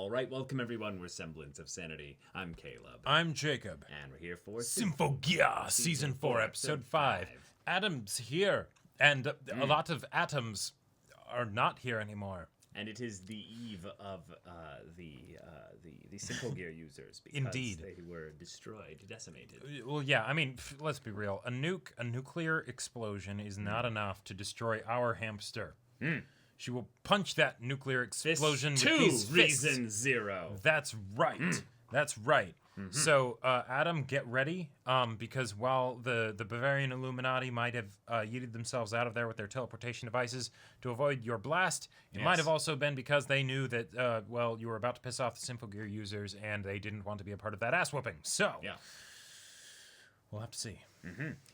All right, welcome everyone. We're Semblance of Sanity. I'm Caleb. I'm Jacob. And we're here for Symphogear, Season 4, Episode 5. Adam's here, and a lot of atoms are not here anymore. And it is the eve of the Symphogear users because Indeed. They were destroyed, decimated. Well, yeah, I mean, let's be real. A nuclear explosion is not enough to destroy our hamster. She will punch that nuclear explosion with these fists. Reason zero. That's right. That's right. So, Adam, get ready, because while the Bavarian Illuminati might have yeeted themselves out of there with their teleportation devices to avoid your blast, it might have also been because they knew that, well, you were about to piss off the Symphogear users, and they didn't want to be a part of that ass-whooping. So, we'll have to see.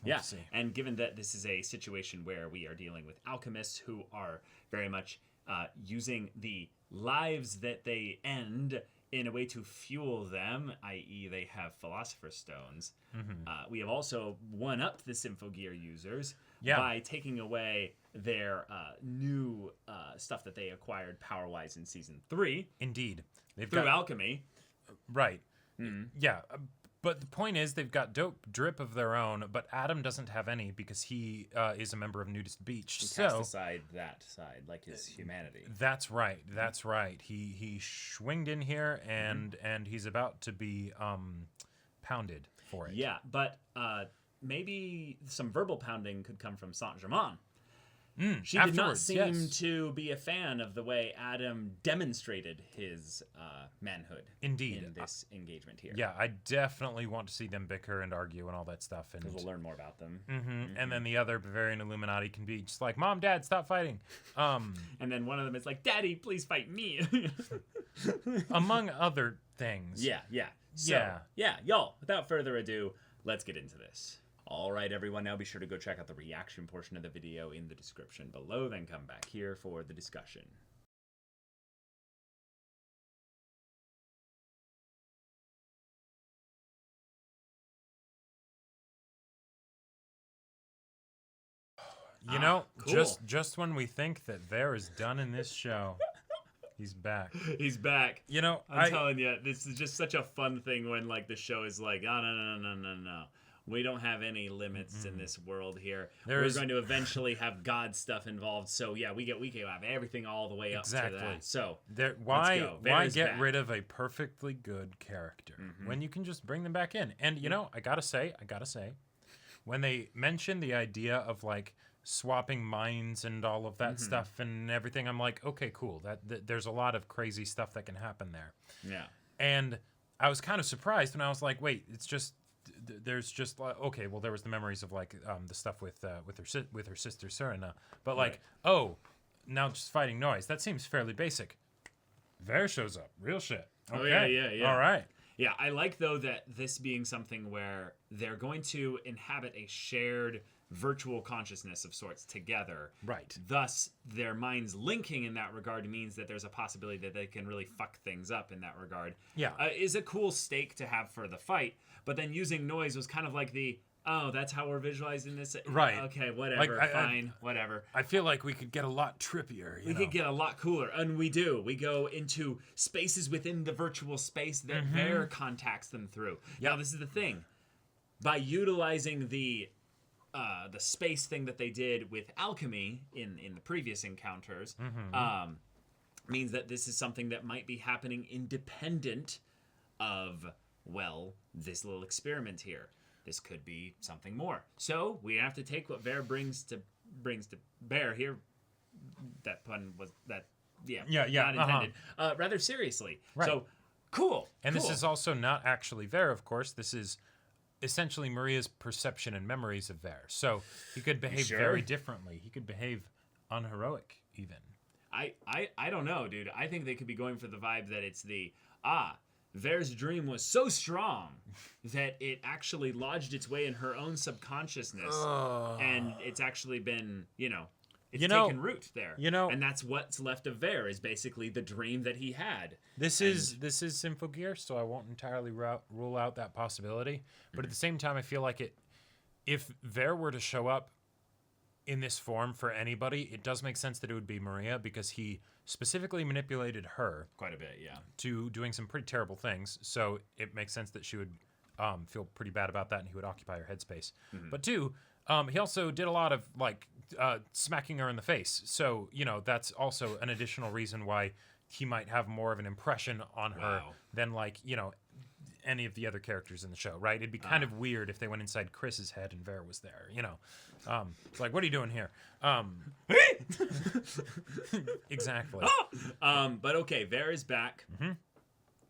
Yeah, and given that this is a situation where we are dealing with alchemists who are very much using the lives that they end in a way to fuel them, i.e. they have Philosopher's Stones, we have also one-upped the Symphogear users by taking away their new stuff that they acquired power-wise in Season 3. Indeed. Through alchemy. Right. Yeah. But the point is, they've got dope drip of their own, but Adam doesn't have any because he is a member of Nudist Beach. He cast aside that side, like his humanity. That's right. That's right. He swinged in here, and he's about to be pounded for it. Yeah, but maybe some verbal pounding could come from Saint-Germain. She did not seem to be a fan of the way Adam demonstrated his manhood in this engagement here. Yeah, I definitely want to see them bicker and argue and all that stuff. Because we'll learn more about them. And then the other Bavarian Illuminati can be just like, Mom, Dad, stop fighting. And then one of them is like, Daddy, please fight me. Among other things. So, y'all, without further ado, let's get into this. All right, everyone, now be sure to go check out the reaction portion of the video in the description below, then come back here for the discussion. You know, just when we think that Vare is done in this show, he's back. He's back. You know, I'm telling you, this is just such a fun thing when, like, the show is like, oh, no. We don't have any limits in this world here. We're going to eventually have God stuff involved. So yeah, we can have everything all the way up to that. So why get rid of a perfectly good character when you can just bring them back in? And you know, I gotta say, when they mention the idea of like swapping minds and all of that stuff and everything, I'm like, okay, cool. That there's a lot of crazy stuff that can happen there. Yeah. And I was kind of surprised when I was like, wait, it's just. There's just like, okay, well, there was the memories of like the stuff with her sister Serena, but like, oh, now just fighting noise. That seems fairly basic. Vare shows up, real shit. Okay. Oh yeah. All right. Yeah, I like though that this being something where they're going to inhabit a shared virtual consciousness of sorts together. Right. Thus, their minds linking in that regard means that there's a possibility that they can really fuck things up in that regard. Yeah. Is a cool stake to have for the fight, but then using noise was kind of like that's how we're visualizing this. Right. Okay, whatever, fine, whatever. I feel like we could get a lot trippier. We could get a lot cooler, and we do. We go into spaces within the virtual space that Vare contacts them through. Yep. Now, this is the thing. By utilizing the space thing that they did with alchemy in the previous encounters means that this is something that might be happening independent of, well, this little experiment here. This could be something more. So we have to take what Vare brings to bear here. That pun was not intended. Rather seriously. Right. So cool. This is also not actually Vare, of course. This is essentially Maria's perception and memories of Vare. So he could behave very differently. He could behave unheroic even. I don't know, dude. I think they could be going for the vibe that it's Vare's dream was so strong that it actually lodged its way in her own subconsciousness. And it's actually been, it's taken root there. And that's what's left of Vare is basically the dream that he had. This is Symphogear, so I won't entirely rule out that possibility. But at the same time, I feel like if Vare were to show up in this form for anybody, it does make sense that it would be Maria because he specifically manipulated her quite a bit, to doing some pretty terrible things. So it makes sense that she would feel pretty bad about that, and he would occupy her headspace. But two, he also did a lot of like smacking her in the face. So that's also an additional reason why he might have more of an impression on her than like any of the other characters in the show, right? It'd be kind of weird if they went inside Chris's head and Vera was there, It's like, what are you doing here? Exactly. But okay, Vera's back.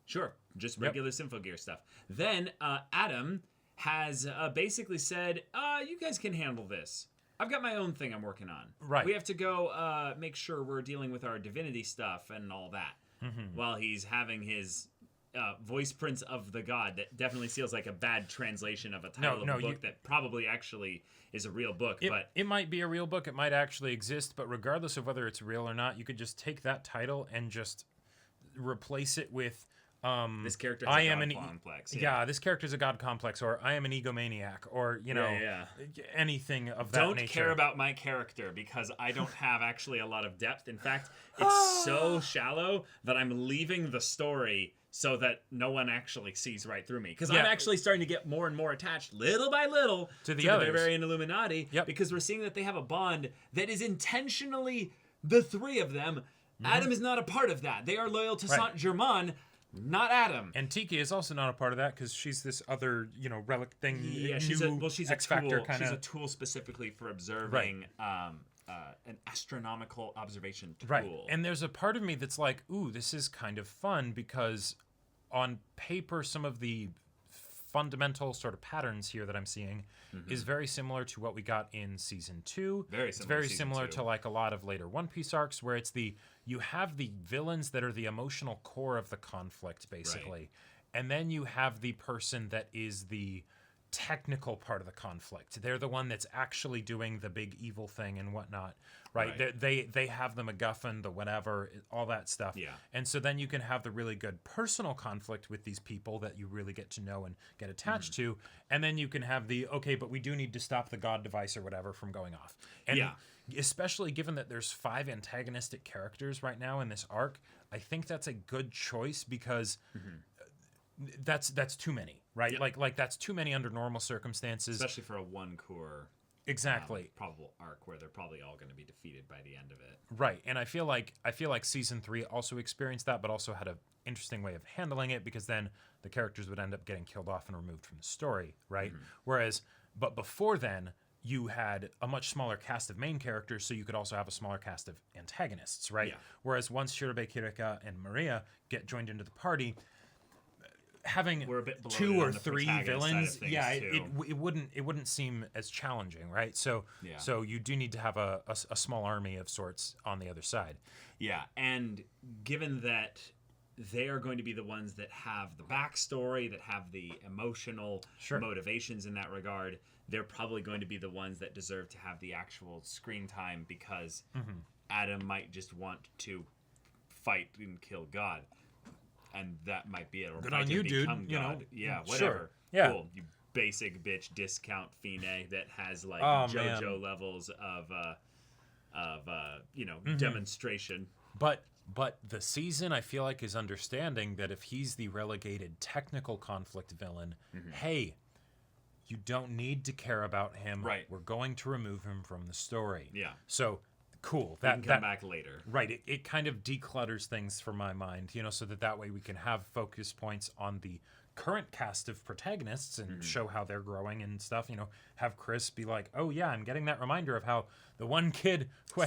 Sure, just regular Symphogear stuff. Then Adam has basically said, you guys can handle this. I've got my own thing I'm working on. Right. We have to go make sure we're dealing with our divinity stuff and all that while he's having his voice prints of the god. That definitely feels like a bad translation of a title of a book that probably actually is a real book. But it might be a real book. It might actually exist. But regardless of whether it's real or not, you could just take that title and just replace it with this character has a god complex. Yeah, this character's a god complex, or I am an egomaniac, or anything of that nature. Don't care about my character because I don't have actually a lot of depth. In fact, it's so shallow that I'm leaving the story so that no one actually sees right through me. Because I'm actually starting to get more and more attached, little by little, to the Bavarian Illuminati. Because we're seeing that they have a bond that is intentionally the three of them. Adam is not a part of that. They are loyal to Saint-Germain. Not Adam. And Tiki is also not a part of that because she's this other, relic thing. Yeah, she's a tool. She's a tool specifically for observing an astronomical observation tool. Right. And there's a part of me that's like, ooh, this is kind of fun because on paper, some of the fundamental sort of patterns here that I'm seeing is very similar to what we got in season 2. It's very similar to like a lot of later One Piece arcs where it's you have the villains that are the emotional core of the conflict, basically. And then you have the person that is the technical part of the conflict. They're the one that's actually doing the big evil thing and whatnot, right? They have the MacGuffin, the whatever, all that stuff. Yeah. And so then you can have the really good personal conflict with these people that you really get to know and get attached to. And then you can have but we do need to stop the god device or whatever from going off. And especially given that there's 5 antagonistic characters right now in this arc, I think that's a good choice because that's too many, right? Yep. Like that's too many under normal circumstances, especially for a one core probable arc where they're probably all going to be defeated by the end of it. Right. And I feel like season 3 also experienced that, but also had an interesting way of handling it because then the characters would end up getting killed off and removed from the story, right? But before then, you had a much smaller cast of main characters, so you could also have a smaller cast of antagonists, right? Yeah. Whereas once Shirobei, Kirika, and Maria get joined into the party, having 2 or 3 villains, it wouldn't seem as challenging, right? So you do need to have a small army of sorts on the other side. Yeah, and given that they are going to be the ones that have the backstory, that have the emotional motivations in that regard, they're probably going to be the ones that deserve to have the actual screen time because Adam might just want to fight and kill God. And that might be it. Or good on you, dude. God. Yeah, whatever. Sure. Yeah. Cool. You basic bitch discount Fine that has like JoJo levels of demonstration. But the season, I feel like, is understanding that if he's the relegated technical conflict villain, hey, you don't need to care about him. Right. We're going to remove him from the story. Yeah. So cool. That can come back later. Right. It kind of declutters things for my mind, so that way we can have focus points on the current cast of protagonists and show how they're growing and stuff. Have Chris be like, oh yeah, I'm getting that reminder of how the one kid who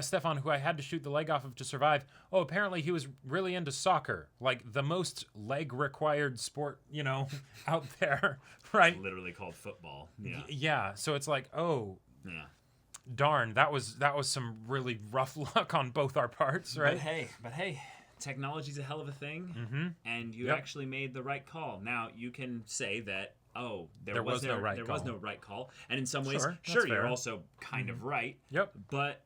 Stefan, who I had to shoot the leg off of to survive. Oh, apparently he was really into soccer, like the most leg required sport, out there, right? It's literally called football. Yeah. Yeah. So it's like, oh, yeah. Darn, that was some really rough luck on both our parts, right? But hey, technology's a hell of a thing, and you actually made the right call. Now you can say that there was no right call, and in some ways, sure you're also kind of right. Yep. But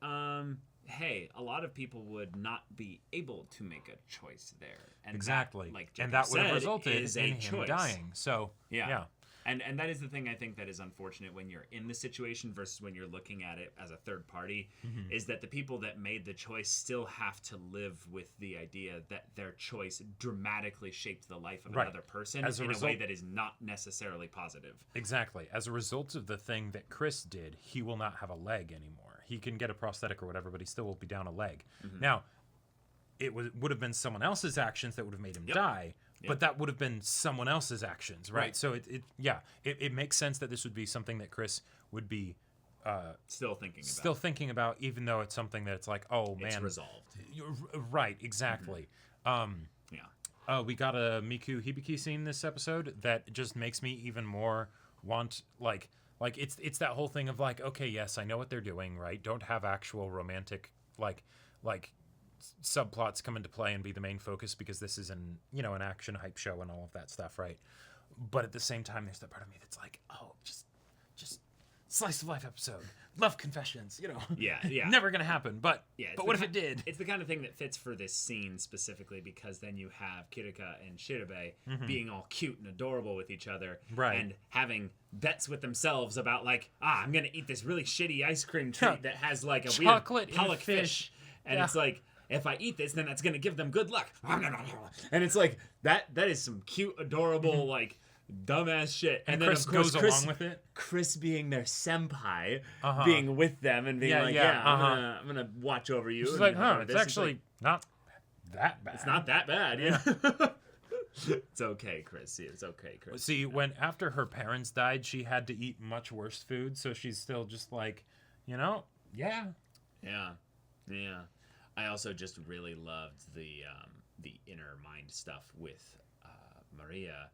hey, a lot of people would not be able to make a choice there, and exactly, that, like and that would have resulted in him dying. So yeah. And that is the thing I think that is unfortunate when you're in the situation versus when you're looking at it as a third party, is that the people that made the choice still have to live with the idea that their choice dramatically shaped the life of another person in a way that is not necessarily positive. Exactly. As a result of the thing that Chris did, he will not have a leg anymore. He can get a prosthetic or whatever, but he still will be down a leg. Now, it would have been someone else's actions that would have made him die. But that would have been someone else's actions, right? So it makes sense that this would be something that Chris would be still thinking about, even though it's something that it's like, oh man, it's resolved. Right, exactly. We got a Miku Hibiki scene this episode that just makes me even more want like it's that whole thing of like, okay, yes, I know what they're doing, right? Don't have actual romantic like subplots come into play and be the main focus because this is an action hype show and all of that stuff, right? But at the same time, there's that part of me that's like, oh, just slice of life episode, love confessions, never gonna happen. But what if it did? It's the kind of thing that fits for this scene specifically because then you have Kirika and Shirabe being all cute and adorable with each other, and having bets with themselves about like, I'm gonna eat this really shitty ice cream treat that has like a chocolate weird pollock fish, and it's like, if I eat this, then that's gonna give them good luck. And it's like that is some cute, adorable, like dumbass shit. And then Chris of course goes along with it. Chris being their senpai, being with them and being I'm gonna watch over you. She's like, it's actually not that bad. It's not that bad. It's okay, Chris. It's okay, Chris. See, when after her parents died, she had to eat much worse food, so she's still just like, yeah. I also just really loved the inner mind stuff with Maria,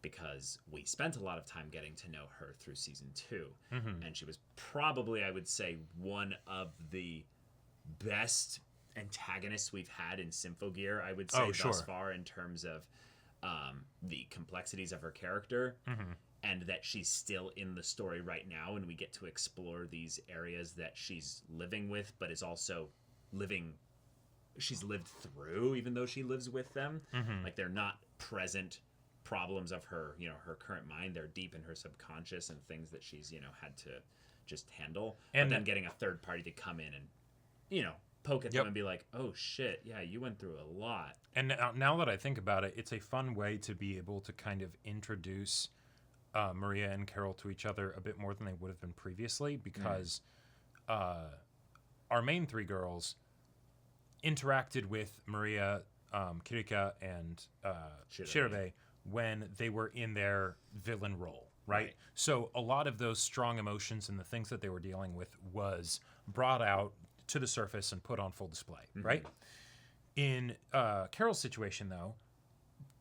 because we spent a lot of time getting to know her through season 2, and she was probably, I would say, one of the best antagonists we've had in Symphogear, I would say, thus far, in terms of the complexities of her character, and that she's still in the story right now, and we get to explore these areas that she's living with, but is also she's lived through, even though she lives with them. Like, they're not present problems of her, her current mind. They're deep in her subconscious and things that she's, had to just handle. And then getting a third party to come in and, poke at them and be like, oh shit, yeah, you went through a lot. And now that I think about it, it's a fun way to be able to kind of introduce Maria and Carol to each other a bit more than they would have been previously, because our main three girls interacted with Maria, Kirika, and Shirabe when they were in their villain role, right? So a lot of those strong emotions and the things that they were dealing with was brought out to the surface and put on full display, right? In Carol's situation, though,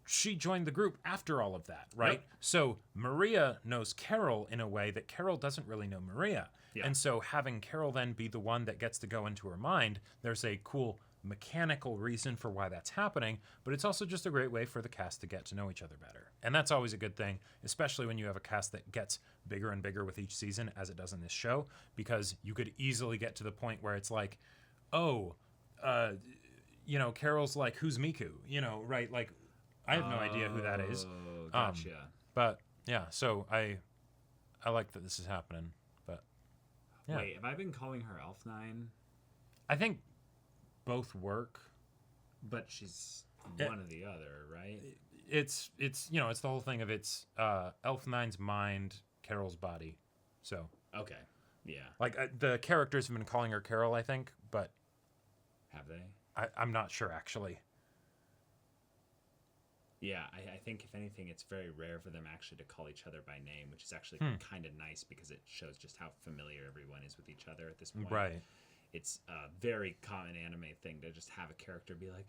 she joined the group after all of that, right? So Maria knows Carol in a way that Carol doesn't really know Maria. And so having Carol then be the one that gets to go into her mind, there's a cool mechanical reason for why that's happening, but it's also just a great way for the cast to get to know each other better. And that's always a good thing, especially when you have a cast that gets bigger and bigger with each season, as it does in this show, because you could easily get to the point where it's like, Carol's like, who's Miku? Right? Like, I have no idea who that is. Gotcha. But yeah, so I like that this is happening. But yeah. Wait, have I been calling her Elf9? I think both work, but she's one or the other, right? It's the whole thing of it's Elf9's mind, Carol's body. So okay, yeah. Like the characters have been calling her Carol, I think, but have they? I'm not sure actually. Yeah, I think if anything, it's very rare for them actually to call each other by name, which is actually kind of nice because it shows just how familiar everyone is with each other at this point. Right. It's a very common anime thing to just have a character be like,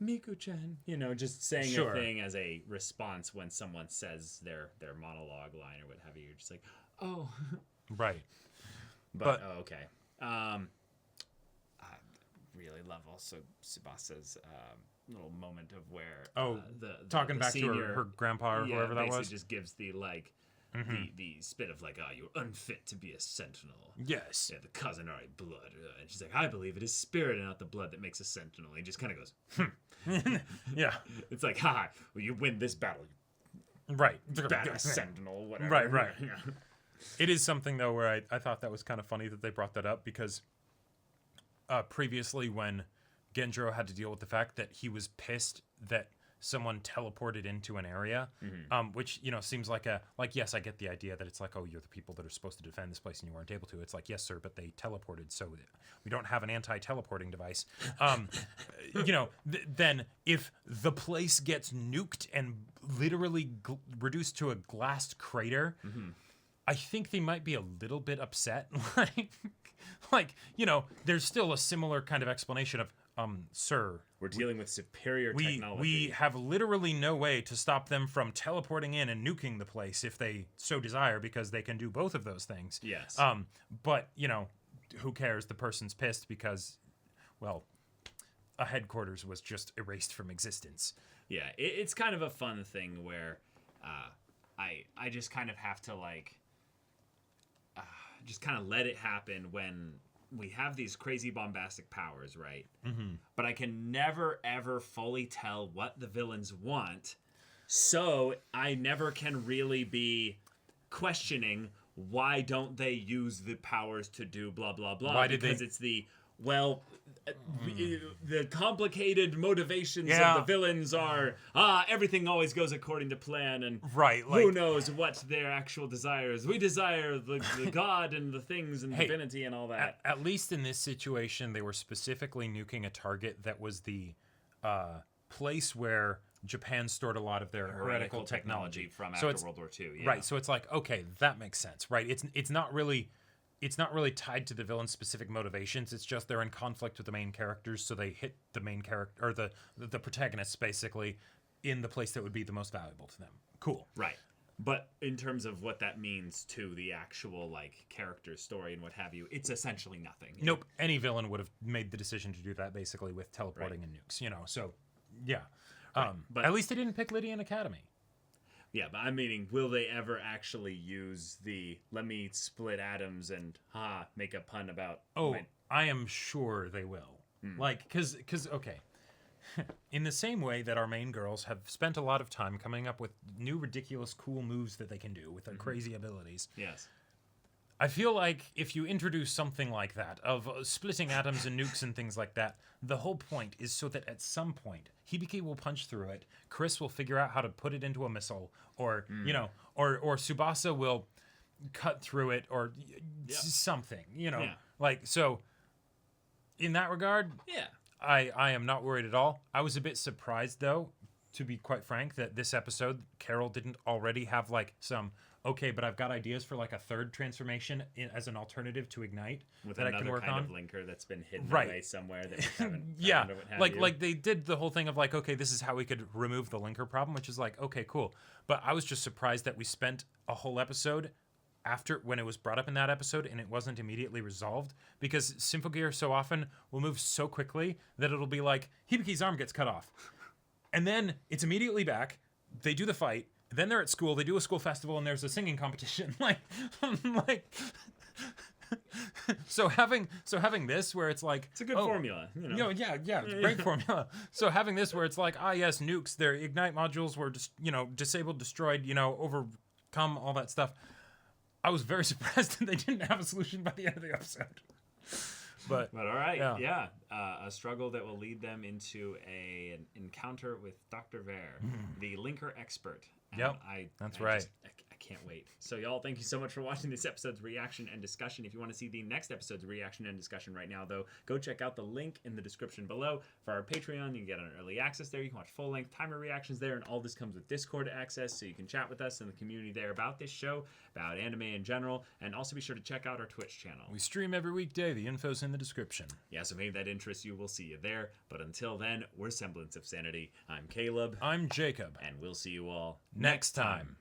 Miku-chan, just saying a thing as a response when someone says their monologue line or what have you. You're just like, oh. Right. But okay. I really love also Tsubasa's little moment of where talking the back senior, to her grandpa or whoever that was, just gives the like the spit of like, you're unfit to be a sentinel. Yes. Yeah, the Kazanari blood. And she's like, I believe it is spirit and not the blood that makes a sentinel. And he just kind of goes, Yeah. It's like, well, you win this battle, you Right. badass sentinel, whatever. Right. Yeah. It is something, though, where I thought that was kind of funny that they brought that up, because previously when Genjiro had to deal with the fact that he was pissed that someone teleported into an area, which, seems like yes, I get the idea that it's like, oh, you're the people that are supposed to defend this place and you weren't able to. It's like, yes, sir, but they teleported, so we don't have an anti-teleporting device. Then if the place gets nuked and literally reduced to a glass crater, I think they might be a little bit upset. There's still a similar kind of explanation of, sir, we're dealing with superior technology. We have literally no way to stop them from teleporting in and nuking the place if they so desire, because they can do both of those things. Yes. But, who cares? The person's pissed because, well, a headquarters was just erased from existence. Yeah, it's kind of a fun thing where I just kind of have to, just kind of let it happen when we have these crazy bombastic powers, right? But I can never, ever fully tell what the villains want, so I never can really be questioning why don't they use the powers to do blah, blah, blah. Because it's the, the complicated motivations of the villains are, everything always goes according to plan, and who knows what their actual desires. We desire the god and the things and divinity and all that. At least in this situation, they were specifically nuking a target that was the place where Japan stored a lot of their heretical technology from after World War II. Yeah. Right, so it's like, okay, that makes sense, right? It's not really tied to the villain's specific motivations. It's just they're in conflict with the main characters, so they hit the main character, or the protagonists, basically, in the place that would be the most valuable to them. Cool. Right. But in terms of what that means to the actual, character story and what have you, it's essentially nothing. Nope. Any villain would have made the decision to do that, basically, with teleporting and nukes, so, yeah. Right. But at least they didn't pick Lydian Academy. Yeah, but I'm meaning, will they ever actually use the let me split atoms and make a pun about... I am sure they will. Because, okay. In the same way that our main girls have spent a lot of time coming up with new, ridiculous, cool moves that they can do with their crazy abilities. Yes. I feel like if you introduce something like that, of splitting atoms and nukes and things like that, the whole point is so that at some point, Hibiki will punch through it, Chris will figure out how to put it into a missile, or, or Tsubasa will cut through it, or something, so, in that regard, I am not worried at all. I was a bit surprised, though, to be quite frank, that this episode, Carol didn't already have, some... okay, but I've got ideas for a third transformation as an alternative to Ignite with that I can work on. Of linker that's been hidden away somewhere that we haven't yeah, found or what have like they did the whole thing of okay, this is how we could remove the linker problem, which is okay, cool. But I was just surprised that we spent a whole episode after when it was brought up in that episode and it wasn't immediately resolved, because Symphogear so often will move so quickly that it'll be Hibiki's arm gets cut off, and then it's immediately back. They do the fight. Then they're at school. They do a school festival, and there's a singing competition. So having this where it's it's a good formula. Yeah, great formula. So having this where it's yes, nukes, their Ignite modules were just disabled, destroyed, overcome, all that stuff. I was very surprised that they didn't have a solution by the end of the episode. But all right, yeah. A struggle that will lead them into an encounter with Dr. Vare, the linker expert. Yep, that's right. I can't wait. So, y'all, thank you so much for watching this episode's reaction and discussion. If you want to see the next episode's reaction and discussion right now, though, go check out the link in the description below for our Patreon. You can get an early access there. You can watch full-length timer reactions there, and all this comes with Discord access, so you can chat with us in the community there about this show, about anime in general, and also be sure to check out our Twitch channel. We stream every weekday. The info's in the description. Yeah, so maybe that interests you. We'll see you there. But until then, we're Semblance of Sanity. I'm Caleb. I'm Jacob. And we'll see you all next time.